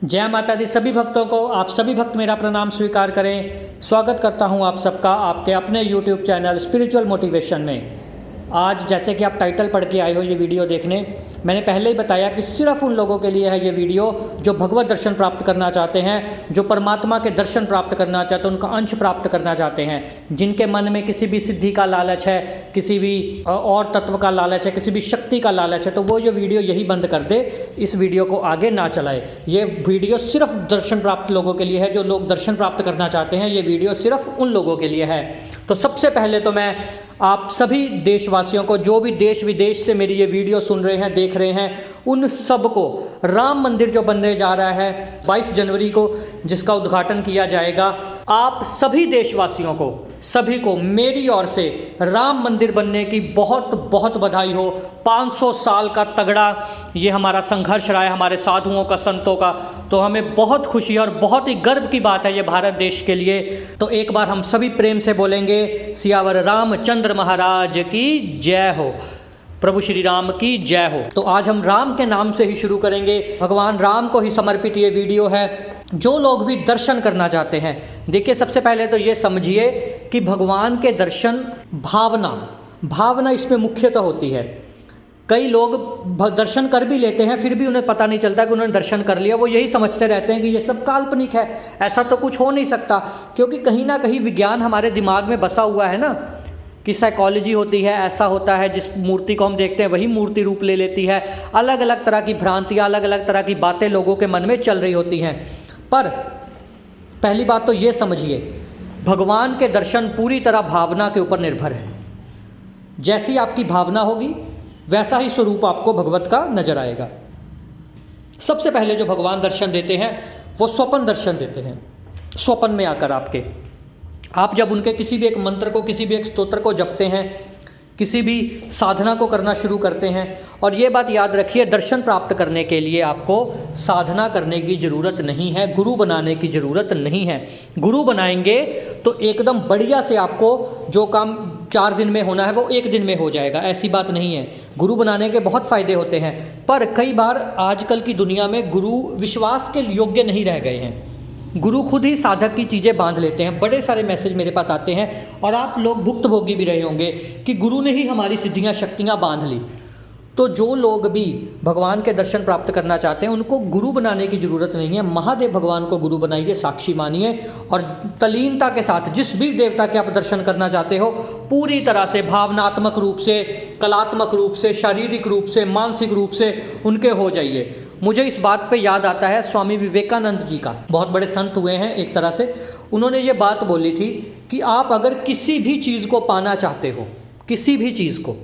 जय माता दी। सभी भक्तों को, आप सभी भक्त मेरा प्रणाम स्वीकार करें। स्वागत करता हूं आप सबका आपके अपने YouTube चैनल स्पिरिचुअल मोटिवेशन में। आज जैसे कि आप टाइटल पढ़ के आए हो ये वीडियो देखने, मैंने पहले ही बताया कि सिर्फ उन लोगों के लिए है ये वीडियो जो भगवत दर्शन प्राप्त करना चाहते हैं, जो परमात्मा के दर्शन प्राप्त करना चाहते हैं, उनका अंश प्राप्त करना चाहते हैं, जिनके मन में किसी भी सिद्धि का लालच है, किसी भी और तत्व का लालच है, किसी भी शक्ति का लालच है, तो वो ये वीडियो यही बंद कर दे, इस वीडियो को आगे ना चलाए। ये वीडियो सिर्फ दर्शन प्राप्त लोगों के लिए है, जो लोग दर्शन प्राप्त करना चाहते हैं। ये वीडियो सिर्फ उन लोगों के लिए है। तो सबसे पहले तो मैं आप सभी देशवासियों को, जो भी देश विदेश से मेरी ये वीडियो सुन रहे हैं, देख रहे हैं, उन सब को राम मंदिर जो बनने जा रहा है 22 जनवरी को, जिसका उद्घाटन किया जाएगा, आप सभी देशवासियों को, सभी को मेरी ओर से राम मंदिर बनने की बहुत बहुत बधाई हो। 500 साल का तगड़ा ये हमारा संघर्ष रहा है, हमारे साधुओं का, संतों का, तो हमें बहुत खुशी और बहुत ही गर्व की बात है ये भारत देश के लिए। तो एक बार हम सभी प्रेम से बोलेंगे, सियावर रामचंद्र महाराज की जय हो, प्रभु श्री राम की जय हो। तो आज हम राम के नाम से ही शुरू करेंगे। भगवान राम को ही समर्पित ये वीडियो है। जो लोग भी दर्शन करना चाहते हैं, देखिए सबसे पहले तो ये समझिए कि भगवान के दर्शन भावना इसमें मुख्यतः होती है। कई लोग दर्शन कर भी लेते हैं, फिर भी उन्हें पता नहीं चलता कि उन्होंने दर्शन कर लिया। वो यही समझते रहते हैं कि ये सब काल्पनिक है, ऐसा तो कुछ हो नहीं सकता, क्योंकि कहीं ना कहीं विज्ञान हमारे दिमाग में बसा हुआ है ना, कि साइकोलॉजी होती है, ऐसा होता है, जिस मूर्ति को हम देखते हैं वही मूर्ति रूप ले लेती है। अलग अलग तरह की भ्रांतियाँ, अलग अलग तरह की बातें लोगों के मन में चल रही होती हैं। पर पहली बात तो ये समझिए, भगवान के दर्शन पूरी तरह भावना के ऊपर निर्भर है। जैसी आपकी भावना होगी वैसा ही स्वरूप आपको भगवत का नजर आएगा। सबसे पहले जो भगवान दर्शन देते हैं वो स्वप्न दर्शन देते हैं। स्वप्न में आकर आप जब उनके किसी भी एक मंत्र को, किसी भी एक स्तोत्र को जपते हैं, किसी भी साधना को करना शुरू करते हैं, और ये बात याद रखिए, दर्शन प्राप्त करने के लिए आपको साधना करने की ज़रूरत नहीं है, गुरु बनाने की ज़रूरत नहीं है। गुरु बनाएंगे तो एकदम बढ़िया से आपको जो काम 4 दिन में होना है वो 1 दिन में हो जाएगा, ऐसी बात नहीं है। गुरु बनाने के बहुत फ़ायदे होते हैं, पर कई बार आजकल की दुनिया में गुरु विश्वास के योग्य नहीं रह गए हैं। गुरु खुद ही साधक की चीज़ें बांध लेते हैं। बड़े सारे मैसेज मेरे पास आते हैं, और आप लोग भुक्तभोगी भी रहे होंगे कि गुरु ने ही हमारी सिद्धियां, शक्तियां बांध ली। तो जो लोग भी भगवान के दर्शन प्राप्त करना चाहते हैं उनको गुरु बनाने की ज़रूरत नहीं है। महादेव भगवान को गुरु बनाइए, साक्षी मानिए, और तल्लीनता के साथ जिस भी देवता के आप दर्शन करना चाहते हो, पूरी तरह से भावनात्मक रूप से, कलात्मक रूप से, शारीरिक रूप से, मानसिक रूप से उनके हो जाइए। मुझे इस बात पे याद आता है स्वामी विवेकानंद जी का, बहुत बड़े संत हुए हैं एक तरह से। उन्होंने ये बात बोली थी कि आप अगर किसी भी चीज़ को पाना चाहते हो, किसी भी चीज़ को,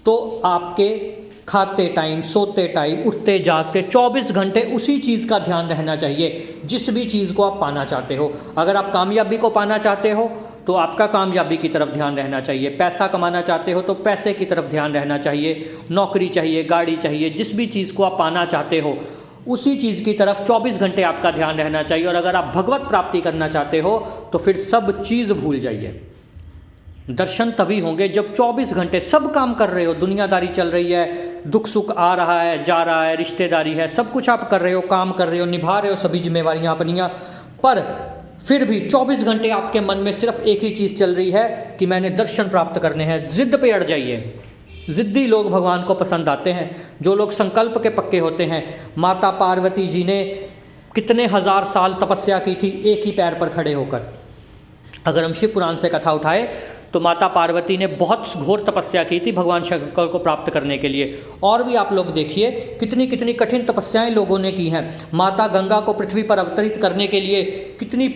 तो आपके खाते टाइम, सोते टाइम, उठते जागते 24 घंटे उसी चीज़ का ध्यान रहना चाहिए, जिस भी चीज़ को आप पाना चाहते हो। अगर आप कामयाबी को पाना चाहते हो तो आपका कामयाबी की तरफ ध्यान रहना चाहिए। पैसा कमाना चाहते हो तो पैसे की तरफ ध्यान रहना चाहिए। नौकरी चाहिए, गाड़ी चाहिए, जिस भी चीज़ को आप पाना चाहते हो उसी चीज़ की तरफ 24 घंटे आपका ध्यान रहना चाहिए। और अगर आप भगवत प्राप्ति करना चाहते हो तो फिर सब चीज़ भूल जाइए। दर्शन तभी होंगे जब 24 घंटे सब काम कर रहे हो, दुनियादारी चल रही है, दुख सुख आ रहा है, जा रहा है, रिश्तेदारी है, सब कुछ आप कर रहे हो, काम कर रहे हो, निभा रहे हो सभी जिम्मेवारियां अपनियां, पर फिर भी 24 घंटे आपके मन में सिर्फ एक ही चीज़ चल रही है कि मैंने दर्शन प्राप्त करने हैं। जिद पे अड़ जाइए। जिद्दी लोग भगवान को पसंद आते हैं, जो लोग संकल्प के पक्के होते हैं। माता पार्वती जी ने कितने हजार साल तपस्या की थी एक ही पैर पर खड़े होकर। अगर हम शिव पुराण से कथा उठाए तो माता पार्वती ने बहुत घोर तपस्या की थी भगवान शंकर को प्राप्त करने के लिए। और भी आप लोग देखिए कितनी कितनी कठिन तपस्याएं लोगों ने की हैं। माता गंगा को पृथ्वी पर अवतरित करने के लिए कितनी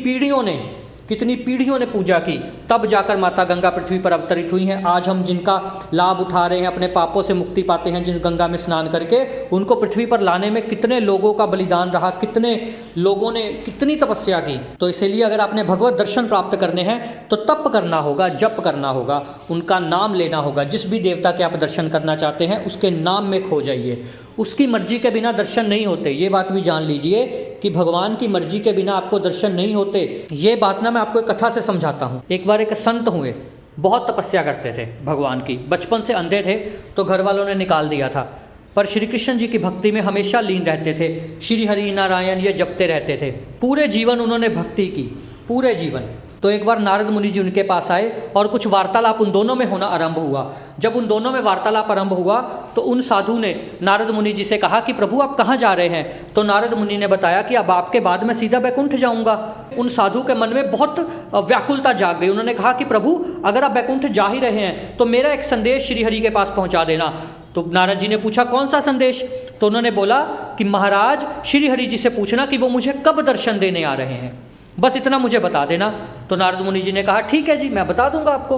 पीढ़ियों ने पूजा की, तब जाकर माता गंगा पृथ्वी पर अवतरित हुई हैं। आज हम जिनका लाभ उठा रहे हैं, अपने पापों से मुक्ति पाते हैं जिस गंगा में स्नान करके, उनको पृथ्वी पर लाने में कितने लोगों का बलिदान रहा, कितने लोगों ने कितनी तपस्या की। तो इसीलिए अगर आपने भगवत दर्शन प्राप्त करने हैं तो तप करना होगा, जप करना होगा, उनका नाम लेना होगा। जिस भी देवता के आप दर्शन करना चाहते हैं उसके नाम में खो जाइए। उसकी मर्जी के बिना दर्शन नहीं होते, ये बात भी जान लीजिए कि भगवान की मर्जी के बिना आपको दर्शन नहीं होते। ये बात ना मैं आपको एक कथा से समझाता हूँ। एक बार एक संत हुए, बहुत तपस्या करते थे भगवान की, बचपन से अंधे थे तो घर वालों ने निकाल दिया था। पर श्री कृष्ण जी की भक्ति में हमेशा लीन रहते थे। श्री हरि नारायण ये जपते रहते थे, पूरे जीवन उन्होंने भक्ति की, पूरे जीवन। तो एक बार नारद मुनि जी उनके पास आए और कुछ वार्तालाप उन दोनों में होना आरंभ हुआ। जब उन दोनों में वार्तालाप आरंभ हुआ तो उन साधु ने नारद मुनि जी से कहा कि प्रभु आप कहाँ जा रहे हैं? तो नारद मुनि ने बताया कि अब आपके बाद मैं सीधा बैकुंठ जाऊँगा। उन साधु के मन में बहुत व्याकुलता जाग गई। उन्होंने कहा कि प्रभु अगर आप बैकुंठ जा ही रहे हैं तो मेरा एक संदेश श्री हरि के पास पहुँचा देना। तो नारद जी ने पूछा कौन सा संदेश? तो उन्होंने बोला कि महाराज श्री हरि जी से पूछना कि वो मुझे कब दर्शन देने आ रहे हैं, बस इतना मुझे बता देना। तो नारद मुनि जी ने कहा ठीक है जी, मैं बता दूंगा आपको।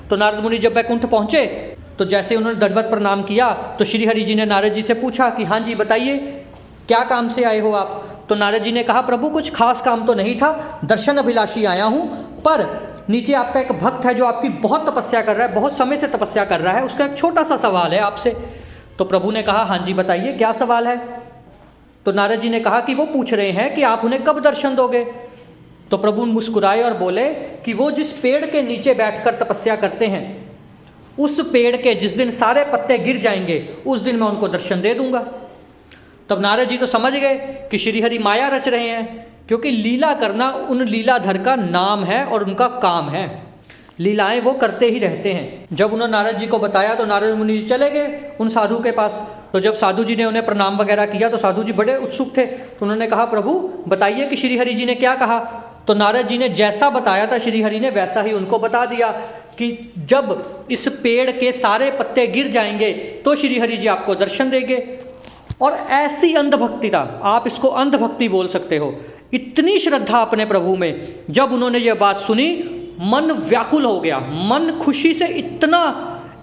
तो नारद मुनि जब बैकुंठ पहुँचे तो जैसे उन्होंने दंडवत प्रणाम किया तो श्री हरि जी ने नारद जी से पूछा कि हाँ जी बताइए क्या काम से आए हो आप? तो नारद जी ने कहा प्रभु कुछ खास काम तो नहीं था, दर्शन अभिलाषी आया हूँ, पर नीचे आपका एक भक्त है जो आपकी बहुत तपस्या कर रहा है, बहुत समय से तपस्या कर रहा है, उसका एक छोटा सा सवाल है आपसे। तो प्रभु ने कहा हाँ जी बताइए क्या सवाल है? तो नारद जी ने कहा कि वो पूछ रहे हैं कि आप उन्हें कब दर्शन दोगे? तो प्रभु मुस्कुराए और बोले कि वो जिस पेड़ के नीचे बैठकर तपस्या करते हैं, उस पेड़ के जिस दिन सारे पत्ते गिर जाएंगे उस दिन मैं उनको दर्शन दे दूंगा। तब नारद जी तो समझ गए कि श्री हरि माया रच रहे हैं, क्योंकि लीला करना उन लीलाधर का नाम है और उनका काम है, लीलाएं वो करते ही रहते हैं। जब उन्होंने नारद जी को बताया तो नारद मुनि जी चले गए उन साधु के पास। तो जब साधु जी ने उन्हें प्रणाम वगैरह किया तो साधु जी बड़े उत्सुक थे। तो उन्होंने कहा प्रभु बताइए कि श्री हरि जी ने क्या कहा? तो नारद जी ने जैसा बताया था श्री हरि ने वैसा ही उनको बता दिया कि जब इस पेड़ के सारे पत्ते गिर जाएंगे तो श्री हरि जी आपको दर्शन देंगे। और ऐसी अंधभक्ति था, आप इसको अंधभक्ति बोल सकते हो, इतनी श्रद्धा अपने प्रभु में। जब उन्होंने ये बात सुनी मन व्याकुल हो गया, मन खुशी से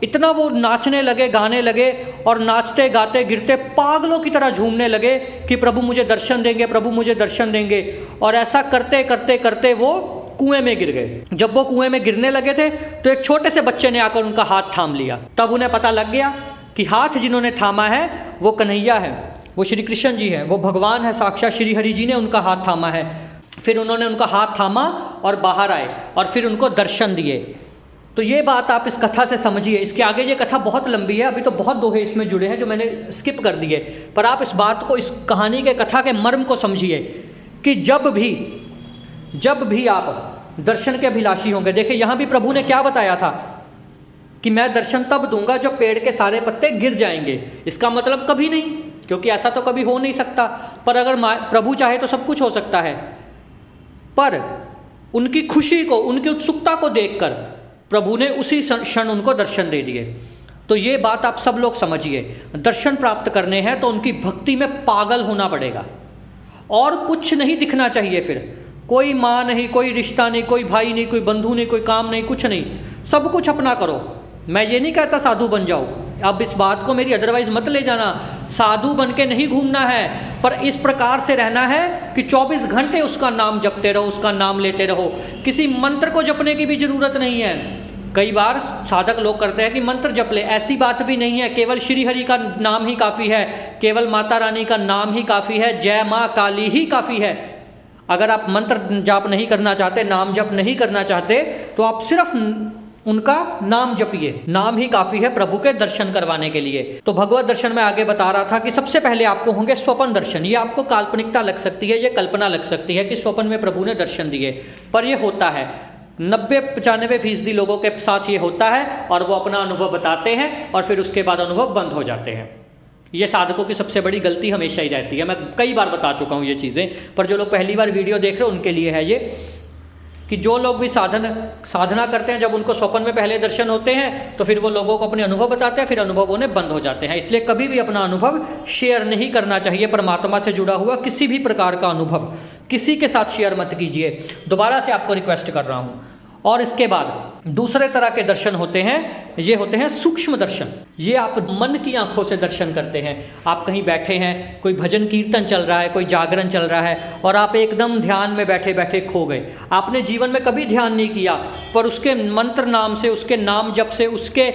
इतना वो नाचने लगे, गाने लगे और नाचते गाते गिरते पागलों की तरह झूमने लगे कि प्रभु मुझे दर्शन देंगे, प्रभु मुझे दर्शन देंगे। और ऐसा करते करते करते वो कुएं में गिर गए। जब वो कुएं में गिरने लगे थे तो एक छोटे से बच्चे ने आकर उनका हाथ थाम लिया। तब उन्हें पता लग गया कि हाथ जिन्होंने थामा है वो कन्हैया है, वो श्री कृष्ण जी हैं, वो भगवान है, साक्षात श्री हरि जी ने उनका हाथ थामा है। फिर उन्होंने उनका हाथ थामा और बाहर आए और फिर उनको दर्शन दिए। तो ये बात आप इस कथा से समझिए। इसके आगे ये कथा बहुत लंबी है, अभी तो बहुत दोहे इसमें जुड़े हैं जो मैंने स्किप कर दिए, पर आप इस बात को, इस कहानी के कथा के मर्म को समझिए कि जब भी आप दर्शन के अभिलाषी होंगे, देखिए यहाँ भी प्रभु ने क्या बताया था कि मैं दर्शन तब दूंगा जब पेड़ के सारे पत्ते गिर जाएंगे। इसका मतलब कभी नहीं, क्योंकि ऐसा तो कभी हो नहीं सकता, पर अगर प्रभु चाहे तो सब कुछ हो सकता है। पर उनकी खुशी को, उनकी उत्सुकता को देखकर प्रभु ने उसी क्षण उनको दर्शन दे दिए। तो ये बात आप सब लोग समझिए, दर्शन प्राप्त करने हैं तो उनकी भक्ति में पागल होना पड़ेगा और कुछ नहीं दिखना चाहिए। फिर कोई माँ नहीं, कोई रिश्ता नहीं, कोई भाई नहीं, कोई बंधु नहीं, कोई काम नहीं, कुछ नहीं, सब कुछ अपना करो। मैं ये नहीं कहता साधु बन जाओ, अब इस बात को मेरी अदरवाइज मत ले जाना। साधु बन के नहीं घूमना है, पर इस प्रकार से रहना है कि 24 घंटे उसका नाम जपते रहो, उसका नाम लेते रहो। किसी मंत्र को जपने की भी जरूरत नहीं है। कई बार साधक लोग करते हैं कि मंत्र जप ले, ऐसी बात भी नहीं है। केवल श्री हरि का नाम ही काफ़ी है, केवल माता रानी का नाम ही काफ़ी है, जय माँ काली ही काफ़ी है। अगर आप मंत्र जाप नहीं करना चाहते, नाम जप नहीं करना चाहते, तो आप सिर्फ उनका नाम जपिए, नाम ही काफ़ी है प्रभु के दर्शन करवाने के लिए। तो भगवत दर्शन में आगे बता रहा था कि सबसे पहले आपको होंगे स्वप्न दर्शन। ये आपको काल्पनिकता लग सकती है, ये कल्पना लग सकती है कि स्वप्न में प्रभु ने दर्शन दिए, पर ये होता है। 90-95% लोगों के साथ ये होता है और वो अपना अनुभव बताते हैं और फिर उसके बाद अनुभव बंद हो जाते हैं। ये साधकों की सबसे बड़ी गलती हमेशा ही रहती है। मैं कई बार बता चुका हूँ ये चीज़ें, पर जो लोग पहली बार वीडियो देख रहे हैं उनके लिए है ये, कि जो लोग भी साधना करते हैं, जब उनको स्वप्न में पहले दर्शन होते हैं तो फिर वो लोगों को अपने अनुभव बताते हैं, फिर अनुभव उन्हें बंद हो जाते हैं। इसलिए कभी भी अपना अनुभव शेयर नहीं करना चाहिए। परमात्मा से जुड़ा हुआ किसी भी प्रकार का अनुभव किसी के साथ शेयर मत कीजिए, दोबारा से आपको रिक्वेस्ट कर रहा हूँ। और इसके बाद दूसरे तरह के दर्शन होते हैं, ये होते हैं सूक्ष्म दर्शन। ये आप मन की आंखों से दर्शन करते हैं। आप कहीं बैठे हैं, कोई भजन कीर्तन चल रहा है, कोई जागरण चल रहा है और आप एकदम ध्यान में बैठे बैठे खो गए। आपने जीवन में कभी ध्यान नहीं किया, पर उसके मंत्र नाम से, उसके नाम जप से, उसके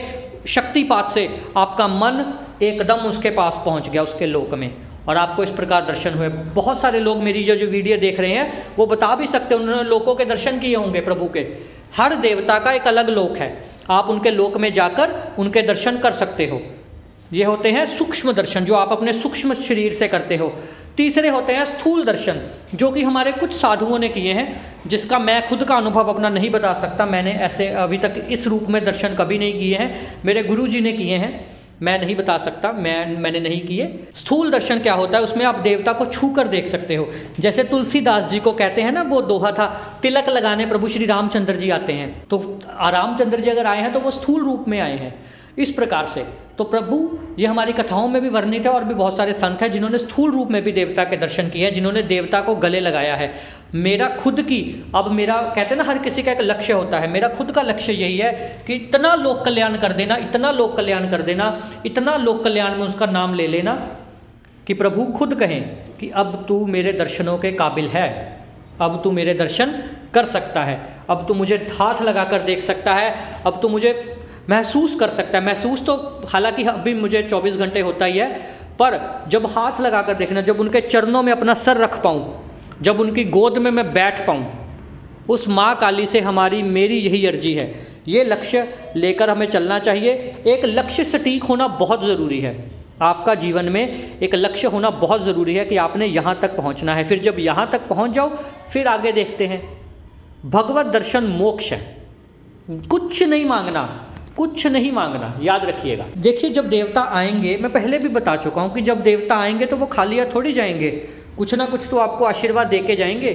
शक्तिपात से आपका मन एकदम उसके पास पहुंच गया, उसके लोक में, और आपको इस प्रकार दर्शन हुए। बहुत सारे लोग मेरी जो वीडियो देख रहे हैं वो बता भी सकते हैं, उन्होंने लोकों के दर्शन किए होंगे प्रभु के। हर देवता का एक अलग लोक है, आप उनके लोक में जाकर उनके दर्शन कर सकते हो। ये होते हैं सूक्ष्म दर्शन, जो आप अपने सूक्ष्म शरीर से करते हो। तीसरे होते हैं स्थूल दर्शन, जो कि हमारे कुछ साधुओं ने किए हैं, जिसका मैं खुद का अनुभव अपना नहीं बता सकता। मैंने ऐसे अभी तक इस रूप में दर्शन कभी नहीं किए हैं, मेरे गुरु जी ने किए हैं, मैं नहीं बता सकता, मैंने नहीं किए। स्थूल दर्शन क्या होता है, उसमें आप देवता को छू कर देख सकते हो। जैसे तुलसीदास जी को कहते हैं ना, वो दोहा था, तिलक लगाने प्रभु श्री रामचंद्र जी आते हैं। तो रामचंद्र जी अगर आए हैं तो वो स्थूल रूप में आए हैं, इस प्रकार से। तो प्रभु, ये हमारी कथाओं में भी वर्णित है, और भी बहुत सारे संत हैं जिन्होंने स्थूल रूप में भी देवता के दर्शन किए हैं, जिन्होंने देवता को गले लगाया है। मेरा खुद की, अब मेरा कहते हैं ना, हर किसी का एक लक्ष्य होता है, मेरा खुद का लक्ष्य यही है कि इतना लोक कल्याण कर देना, इतना लोक कल्याण कर देना, इतना लोक कल्याण में उसका नाम ले लेना कि प्रभु खुद कहें कि अब तू मेरे दर्शनों के काबिल है, अब तू मेरे दर्शन कर सकता है, अब तू मुझे हाथ लगा कर देख सकता है, अब तू मुझे महसूस कर सकता है। महसूस तो हालांकि अभी मुझे 24 घंटे होता ही है, पर जब हाथ लगा कर देखना, जब उनके चरणों में अपना सर रख पाऊँ, जब उनकी गोद में मैं बैठ पाऊँ, उस माँ काली से हमारी मेरी यही अर्जी है। ये लक्ष्य लेकर हमें चलना चाहिए। एक लक्ष्य सटीक होना बहुत ज़रूरी है। आपका जीवन में एक लक्ष्य होना बहुत ज़रूरी है कि आपने यहाँ तक पहुँचना है। फिर जब यहाँ तक पहुँच जाओ, फिर आगे देखते हैं। भगवत दर्शन मोक्ष है, कुछ नहीं मांगना, कुछ नहीं मांगना, याद रखिएगा। देखिए, जब देवता आएंगे, मैं पहले भी बता चुका हूँ कि जब देवता आएंगे तो वो खाली हाथ थोड़ी जाएंगे, कुछ ना कुछ तो आपको आशीर्वाद दे के जाएंगे।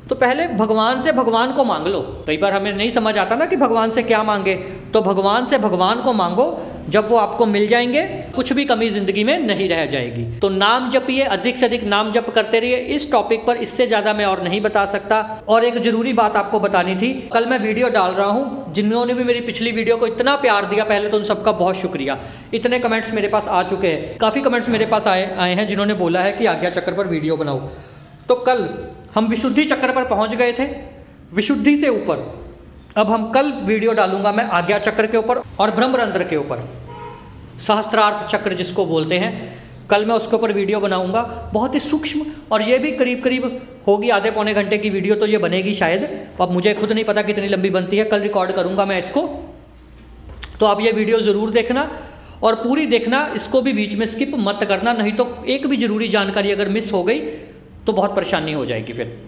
तो पहले भगवान से भगवान को मांग लो। कई बार हमें नहीं समझ आता ना कि भगवान से क्या मांगे, तो भगवान से भगवान को मांगो, जब वो आपको मिल जाएंगे, कुछ भी कमी जिंदगी में नहीं रह जाएगी। तो नाम जपिए, अधिक से अधिक नाम जप करते रहिए। इस टॉपिक पर इससे ज़्यादा मैं और नहीं बता सकता। और एक ज़रूरी बात आपको बतानी थी, कल मैं वीडियो डाल रहा हूँ, जिन्होंने भी मेरी पिछली वीडियो को इतना प्यार दिया, पहले तो उन सबका बहुत शुक्रिया। इतने कमेंट्स मेरे पास आ चुके हैं, काफ़ी कमेंट्स मेरे पास आए हैं जिन्होंने बोला है कि आज्ञा चक्र पर वीडियो बनाओ। तो कल हम विशुद्धि चक्र पर पहुंच गए थे, विशुद्धि से ऊपर अब हम कल वीडियो डालूंगा मैं आज्ञा चक्र के ऊपर और ब्रह्मरंध्र के ऊपर, सहस्त्रार्थ चक्र जिसको बोलते हैं। कल मैं उसके ऊपर वीडियो बनाऊंगा, बहुत ही सूक्ष्म, और ये भी करीब करीब होगी आधे पौने घंटे की वीडियो तो ये बनेगी शायद। अब मुझे खुद नहीं पता कितनी लंबी बनती है, कल रिकॉर्ड करूंगा मैं इसको। तो आप ये वीडियो ज़रूर देखना और पूरी देखना, इसको भी बीच में स्किप मत करना, नहीं तो एक भी ज़रूरी जानकारी अगर मिस हो गई तो बहुत परेशानी हो जाएगी फिर।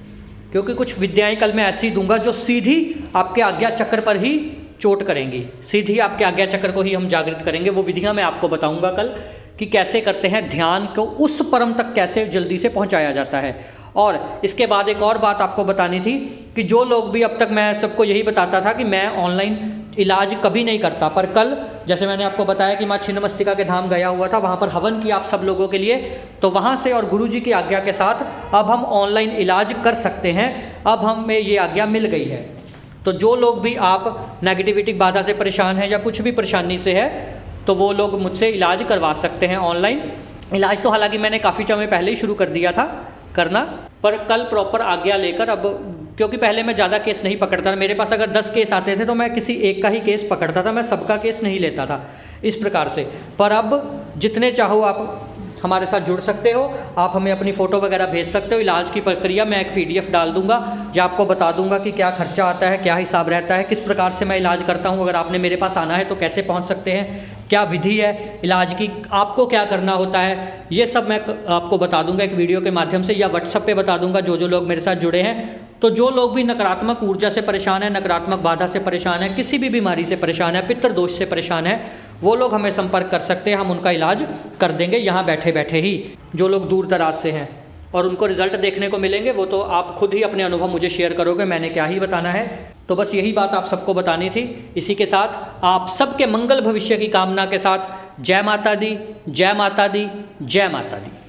क्योंकि कुछ विद्याएं कल मैं ऐसी दूंगा जो सीधी आपके आज्ञा चक्र पर ही चोट करेंगी, सीधी आपके आज्ञा चक्र को ही हम जागृत करेंगे। वो विधियां मैं आपको बताऊंगा कल कि कैसे करते हैं, ध्यान को उस परम तक कैसे जल्दी से पहुंचाया जाता है। और इसके बाद एक और बात आपको बतानी थी कि जो लोग भी, अब तक मैं सबको यही बताता था कि मैं ऑनलाइन इलाज कभी नहीं करता, पर कल जैसे मैंने आपको बताया कि माँ छिन्नमस्तिका के धाम गया हुआ था, वहाँ पर हवन किया आप सब लोगों के लिए, तो वहाँ से और गुरु जी की आज्ञा के साथ अब हम ऑनलाइन इलाज कर सकते हैं। अब हमें ये आज्ञा मिल गई है। तो जो लोग भी आप नेगेटिविटी बाधा से परेशान हैं या कुछ भी परेशानी से है, तो वो लोग मुझसे इलाज करवा सकते हैं ऑनलाइन। इलाज तो हालांकि मैंने काफ़ी समय पहले ही शुरू कर दिया था करना, पर कल प्रॉपर आज्ञा लेकर, अब क्योंकि पहले मैं ज़्यादा केस नहीं पकड़ता था, मेरे पास अगर 10 केस आते थे तो मैं किसी एक का ही केस पकड़ता था, मैं सबका केस नहीं लेता था इस प्रकार से। पर अब जितने चाहो आप हमारे साथ जुड़ सकते हो, आप हमें अपनी फ़ोटो वगैरह भेज सकते हो। इलाज की प्रक्रिया मैं एक PDF डाल दूंगा, या आपको बता दूंगा कि क्या खर्चा आता है, क्या हिसाब रहता है, किस प्रकार से मैं इलाज करता हूं। अगर आपने मेरे पास आना है तो कैसे पहुंच सकते हैं, क्या विधि है इलाज की, आपको क्या करना होता है, ये सब मैं आपको बता दूंगा एक वीडियो के माध्यम से, या व्हाट्सएप पे बता दूंगा जो लोग मेरे साथ जुड़े हैं। तो जो लोग भी नकारात्मक ऊर्जा से परेशान है, नकारात्मक बाधा से परेशान है, किसी भी बीमारी से परेशान है, पितृ दोष से परेशान है, वो लोग हमें संपर्क कर सकते हैं, हम उनका इलाज कर देंगे यहाँ बैठे बैठे ही। जो लोग दूर दराज से हैं और उनको रिजल्ट देखने को मिलेंगे, वो तो आप खुद ही अपने अनुभव मुझे शेयर करोगे, मैंने क्या ही बताना है। तो बस यही बात आप सबको बतानी थी। इसी के साथ आप सबके मंगल भविष्य की कामना के साथ, जय माता दी, जय माता दी, जय माता दी।